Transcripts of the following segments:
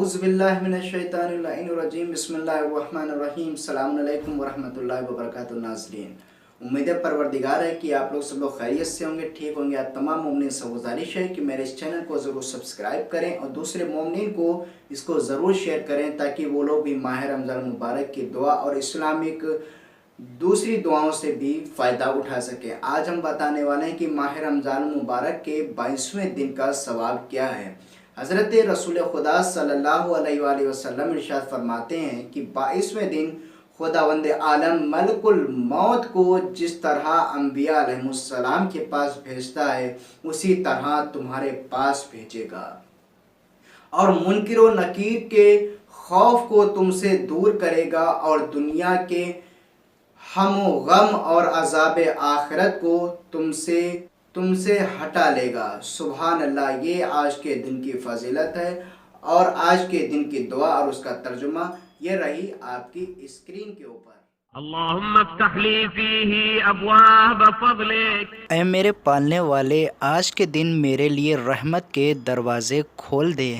औज़ु बिल्लाहि मिनश्शैतानिर्रजीम बिस्मिल्लाहिर्रहमानिर्रहीम अस्सलामु अलैकुम वरहमतुल्लाहि वबरकातुहू। नाज़रीन, उम्मीद है परवरदिगार है कि आप लोग सब लोग खैरियत से होंगे, ठीक होंगे। आप तमाम मोमिनीन से गुजारिश है कि मेरे इस चैनल को ज़रूर सब्सक्राइब करें और दूसरे मोमिनीन को इसको ज़रूर शेयर करें ताकि वो लोग भी माह रमज़ान मुबारक की दुआ और इस्लामिक दूसरी दुआओं से भी फ़ायदा उठा सकें। आज हम बताने वाले हैं कि माह रमज़ान मुबारक के 22वें दिन का सवाब क्या है। हज़रत रसूल खुदा सल्लल्लाहु अलैहि वसल्लम इरशाद फरमाते हैं कि 22वें दिन खुदावंद आलम मलकुल मौत को जिस तरह अंबिया अलैहिस्सलाम के पास भेजता है उसी तरह तुम्हारे पास भेजेगा और मुनकिर व नकीर के खौफ को तुमसे दूर करेगा और दुनिया के हम गम और अज़ाब आखिरत को तुमसे हटा लेगा। सुभान अल्लाह, ये आज के दिन की फजीलत है और आज के दिन की दुआ और उसका तर्जुमा ये रही आपकी स्क्रीन के ऊपर। ऐ मेरे पालने वाले, आज के दिन मेरे लिए रहमत के दरवाजे खोल दे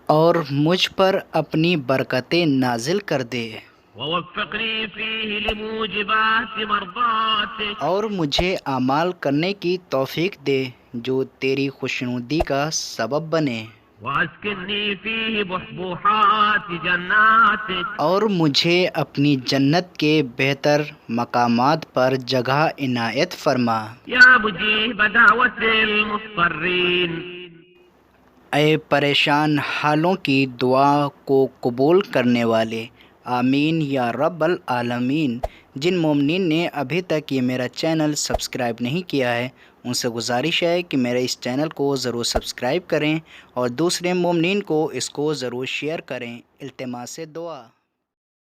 और मुझ पर अपनी बरकतें नाजिल कर दे और मुझे अमाल करने की तौफीक दे जो तेरी खुशनुदी का सबब बने और मुझे अपनी जन्नत के बेहतर मकामात पर जगह इनायत फरमा। ऐ परेशान हालों की दुआ को कबूल करने वाले, आमीन या रब्बल आलमीन। जिन मोमिनीन ने अभी तक ये मेरा चैनल सब्सक्राइब नहीं किया है उनसे गुजारिश है कि मेरे इस चैनल को ज़रूर सब्सक्राइब करें और दूसरे मोमिनीन को इसको ज़रूर शेयर करें। इल्तिमास दुआ।